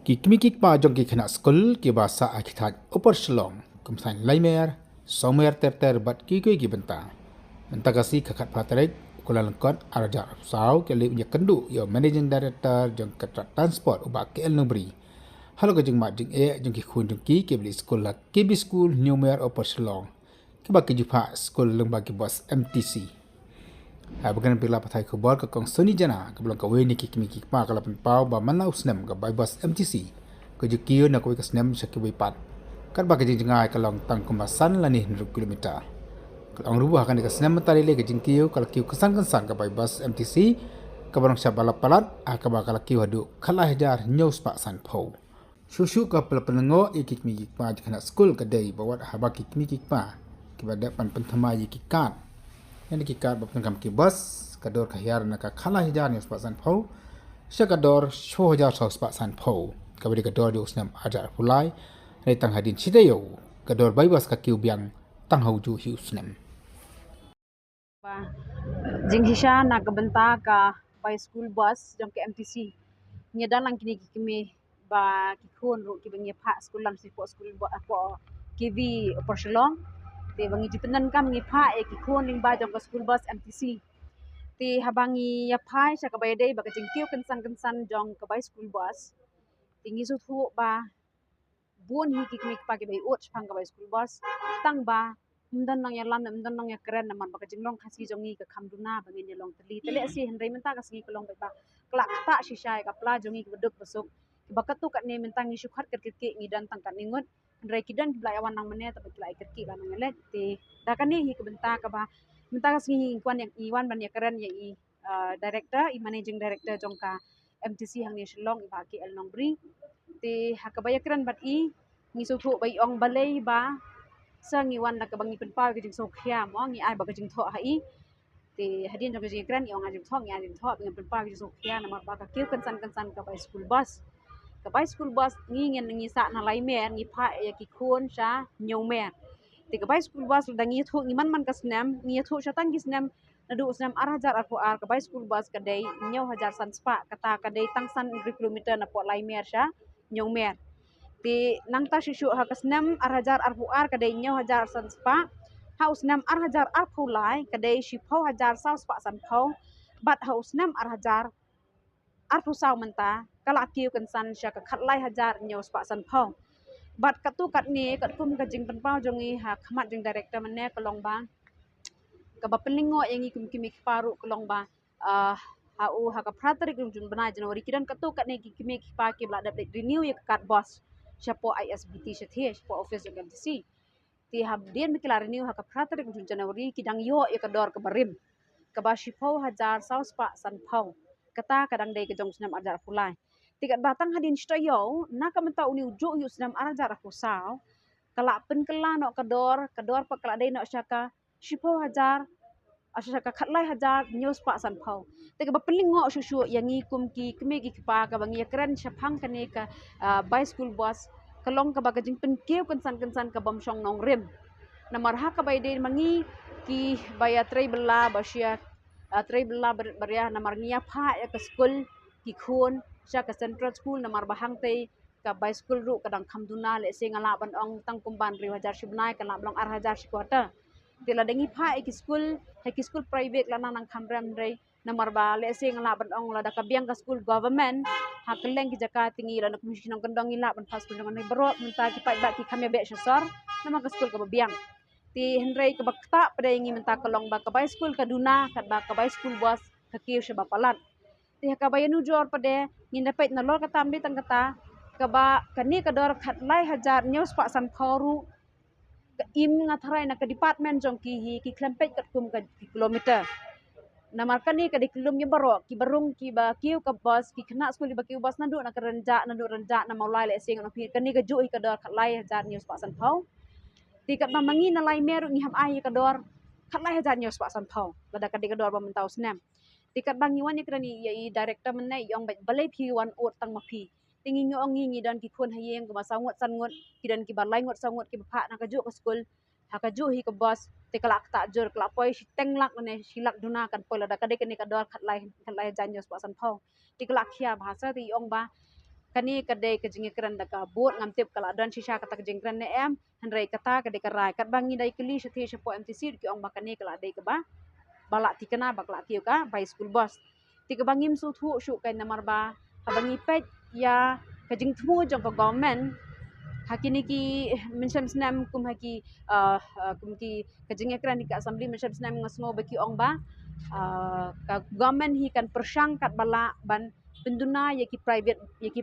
Kikmikik pa jong ki khana skul ki bahasa akithat upar shlong kumsan laimer somer ter bat ki benta benta kasi khakat patrek kula lengkot araja sau ke li nya kendu yo managing director jong katra transport uba KL Nubri halo ke jeng mat jeng jong ki khun jong ki beli skul la ki bi skul nyumer upar shlong ki ba ki jupa skul leng bagi bos MTC bukan bila patai kubur ke kong seni jana ke belum kawin ni kikmikik pa kalau penpau ba mana usnem ke by bos MTC ke jukio nak kawin ke snem syaki wipat kan ba ke jengai kalong tang kemasan lani 100 kilometer kalau rubah akan ke snem mentari le ke jengkio kalau kiu kesan ke by bos MTC ke barang syabala palat ke ba kalau kiu adu kalah jar news pak san pau susu ke penengo kikmikik pa jekana skul ke dai bawat haba kikmikik pa ke ba depan pentama yikikat yang dikikat berpengam ki bus kador kahyar nak khala hijar ni sepasan pau syakador show hajar sau sepasan pau kabadi kador di usnam ajar pulai ni tang hadin sidayo kador baibas ka kiubiang tang hauju hi usnam jing hisha na kabenta ka by school bus jong ke MTC nya dalang kini kimi ba kikun ru ki bengi pha school lam si po school ba po kivi porcelong te bangi jipenan kam ngi pha e kikun ling ba jong ka school bus MTC te habangi ya phai sa ka bay dei ba ka jingkiu kensan jong ka by school bus tingi su thu ba buon hi kikmi pa ki bay ut phang ka by school bus tang ba mdan nang ya lam mdan nang ya keren na man ba ka jinglong khasi jongi ka khamduna bangi ni long tali tele si hendrai menta ka singi kolong ba klak ta shisha ka pla jongi ka beduk besuk bakatu kat ne mentang ni syukhat kat ki ngi dan tang kat ningut hendrai kidan blai awan nang mene ta blai kat ki nang let te da kan ni hi ka benta ka ba menta ka singi kwan yang iwan ban ya keren ya i director i managing director jong ka MTC hang ni Shillong i ba ki El Nongbri te hakabaya keren bat i ngi so tho bai ong balei ba sa ngi wan na ka bangi pen pa ki jing so khya mo ngi ai ba ka jing tho ha i te hadin jong jing keren i ong ajing tho ngi ajing tho ngi pen pa ki jing so khya na mar ba ka kiu kan san ka bai school bus ka bai school bus ngi ngen ngi sa na lai mer ngi pha ya ki khon sha nyau mer te ka bai school bus da ngi tho ngi man ka snam ngi tho sha tang ki snam nadu snam arajar ar po ar ka bai school bus ka dei nyau hajar san spa kata ka dei tang san kilometer na po lai mer sha nyau mer ti nang ta shishu ha kasnam arhajar arpuar kadai nyaw hajar san spa hausnam arhajar arpulai kadai shipau hajar sau spa san pau bat hausnam arhajar arpusau menta kala kiu kan san sha ka khatlai hajar nyaw spa san pau bat katu kat ni kat kum ka jing penpau jongi ha khmat jing director mane kalong ba ka ba pelingo yang ikum kimi paru kalong ba hau ha ka pratrik jun bana Januari kidan katu kat ni kimi pa ki bla da renew ya kat boss siya po ISBT siya tiya siya po office ng MTC ti habdian mikilari niyo haka pratrik jun January kidang yo ikador ka barim kaba siya hajar saus pa san pau kata kadang day kajong sinam ajar pulay tikat batang hadin siya yo nakamenta uni ujo yu sinam ajar pusaw kalapen kala no kador pa kala day no siya ka siya hajar asya ka khatlai hajar news pa san pau te ka pelingo susu yang ikum ki keme ki pa ka bangi keren syapang kane ka by school bus kalong ka bagajing penkeu kensan ka bom song nong rim namar ha ka bay de mangi ki baya tray bela basya tray bela barya namar ngia pha ya ka school ki khun sya ka central school namar bahang te ka by school ru kadang khamduna le se ngala ban ong tang kumban ri hajar shibnai kala blong ar hajar shikwata tila dengi pha ki school private lana nang khamram dai namar ba le se ngala ban ong la da ka biang ka school government ha keleng ki jaka tingi la nak misi nang kendong ila ban pas kunjang ni bro menta ki pai ba ki khamya be shasar nama ka school ka biang ti hendrai ka bakta pada ingi menta kolong ba ka bai school ka duna kat ba ka bai school bus ka kiu sha bapalat ti ka bayanu jor pada ngi dapat na lor kata ambi tang kata ka ba kani ka dor khat lai hajar news pa san khoru im ngatharai na ka department jong ki klempet kat kum ka kilometer namarkan ni ka di kilom nya baro ki barung ki ba kiu ka bus ki kena school ba kiu bus nandu na ka renja na maulai le sing na pi kan ni ka ju ka dor khat lai hajar news pa san phau ti kat mamangi na lai meru ni ham ai ka dor khat lai hajar news pa san phau lada ka di ka dor ba mentau snam ti kat bangi wan ni krani ya i director men nai yong balai pi wan ur tang ma pi tingi nyo ngi dan ki khun hayeng ka masangot san ngot ki dan ki balai ngot sangot ki pha na ka ju ka school ha ka ju hi ka bus te kalak ta jor kalak poi si tenglak ne silak duna kan poi lada ka de kan ni ka dor khat lai janjos pa san phau ti kalak khia bhasa ti ong ba kani kadai kejing kran da ka bot ngam tip kala dan shisha kata kejing kran ne em handrai kata kadai karai kat bangi dai keli shethe shepo MTC ki ong bakane kala dai ke ba balak ti kena bakla ti ka by school bus ti ke bangim su thu shu kai namar ba habangi pet ya kejing thu jong ka government hakini ki mensyam senam kum haki kum ki kejing kran di ka assembly mensyam senam ngasngo baki ong ba ka government hi kan persang kat bala ban penduna ya ki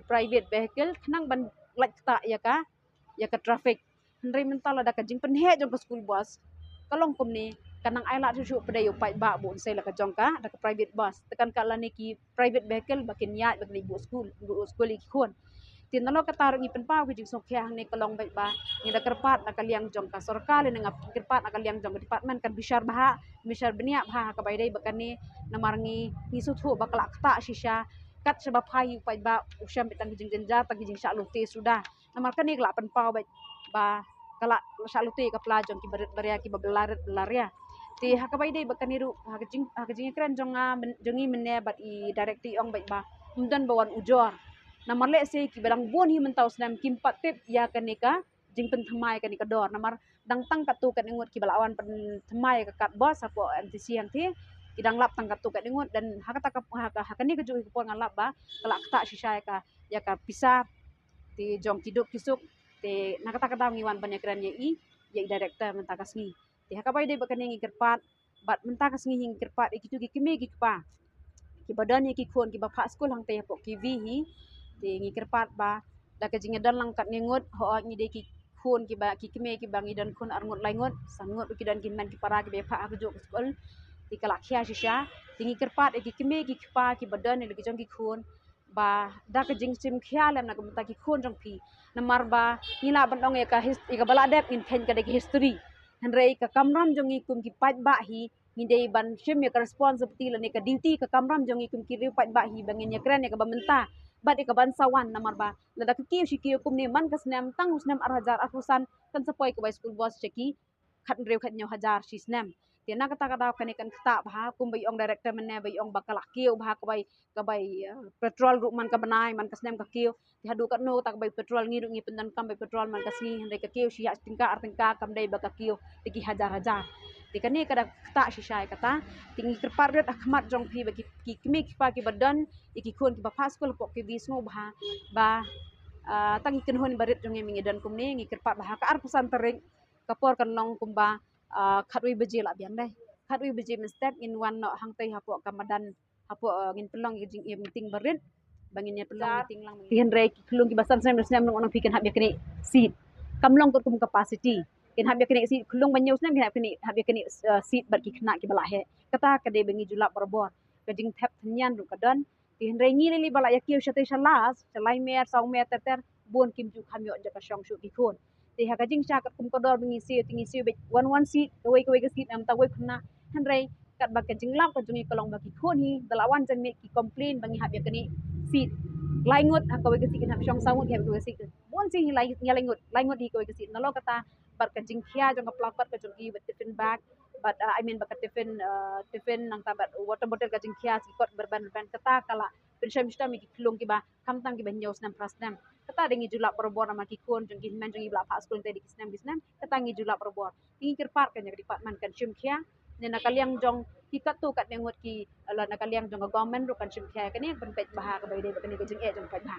private vehicle kenang ban lek ta ya ka traffic hendrai mental ada ka jing penhe jong ka school bus kalong kum ni kanang ai la su pada yo pai ba bu sai la ka jong ka da ka private bus tekan kala ni ki private vehicle bakin ya bakin ibu school ki khon tin nalo ka tarong ipen pa wi jing sok kyang ni kalong bai ba ni da kerpat na kaliang jong ka sorkal ni ngap kerpat na kaliang jong ka department kan bishar benia bah ka bai dai bakan ni namarngi ni su thu bakla ta shisha kat sebab hai pai ba usyam betang jing jenja tagi jing sya lute sudah namar kan ni la pen pa ba kala sya lute ka pelajong ki baret baria ki belar ya ti hakabai dai bakan ni ru hakajing keren jongi menne bat i directi ong bai ba umdan bawan ujor namar le se ki balang bon hi mentau snam kim patip ya kanika jing pen thamai kanika dor namar dang tang katu kan ingut ki balawan pen thamai ka kat bos apo MTC yang ti idang lap tang katu kan ingut dan hakata ka hakani ka ju ko ngalap ba kala kata shisha ya ka pisah ti jong kiduk kisuk ti nakata kata ngiwan banyak ran ye director mentakas ngi ti hakabai de bakan ngi kerpat bat mentakas ngi hing kerpat ikitu ki kimi ki pa ki badan ki khon ki bapa school hang te po ki vi hi ti ngi kerpat ba da ka jinga dan lang kat ngut ho ngi de ki khon ki ba ki kimi ki bangi dan khon arngut laingut sangut ki dan ki man ki para ki bepa aku jo school ti kala khia shisha ti ngi kerpat ki kimi ki pa ki badan ni ki jong ki khon ba da ka jing sim khia lam na ka mata ki khon jong pi namar ba ngila bandong ya ka bala dep in ken ka de history handrei ka kamram jong ikum ki pat ba hi ngidei ban shim ya ka responsibility la ne ka duty ka kamram jong ikum ki ri pat ba hi bangin ya kren ya ka bamenta bat ka bansawan namar ba la da ki shi ki kum ne man ka snam tang snam arhajar afusan kan sapoi ka by school boss cheki khat rew khat nyaw hajar shi snam ti na kata kata kan kan kata ba kum bai ong director menne bai ong bakala kiu ba ka bai petrol ru man ka banai man ka snam ka kiu ti hadu kat no tak bai petrol ngi ru ngi pendan kam bai petrol man ka sni handai ka kiu shi ya tingka kam dai ba ka kiu ti ki hajar hajar ti kani kada kata shi shai kata tingi kerpar ret akhmat jong phi ba ki kimi ki pa ki badan iki khon ki ba paskul po ki visno ba tangi kenhon barit jong ngi dan kum ni ngi kerpat ba ka ar pesan tering kapor kan long kum ba khatwi beje la biang dai khatwi beje men step in one no hang tai hapo kamadan hapo ngin pelong jing meeting barit bangin ya pelong meeting lang tihan rek kelung ki basan sem sem nong pikan hab yakni seat kamlong kum capacity kin hab yakni seat kelung banyo sem kin hab yakni seat bar ki khna ki bala he kata kade bengi julap berbor kajing thap thnyan ru kadan tihan re ngi li bala yakio shate shalas chalai mer saung mer ter bon kim ju khamyo jaka shong shu ki khon ti ha kajing sha kat kum kodor bengi si tingi si be one seat kawai ka seat am tawai khna handrai kat ba kajing lap ka jungi kolong ba ki khon hi dalawan jan me ki complain bangi hab yakni seat laingot kawai ka seat hab shong saung ki hab ka seat bon si hi laingot hi kawai ka seat nalo kata bar kajing khia jong ka plak ka jungi bet tiffin bag but I mean baka tiffin nang tabat water bottle kajing khia si kot berban kata kala pensyam mista mi klung ki ba kamtang ki ba nyaw snam prasnam kata dengi julap perbor nama ki kon jong ki man jong ibla pa school tedi kisnam kata ngi julap perbor tingi kerpat kan department kan syum khia ne nakaliang jong ki katu kat nengot ki ala nakaliang jong government ro kan syum khia kan ni ben pet bah ka bai de kan ni jong e jong pet bah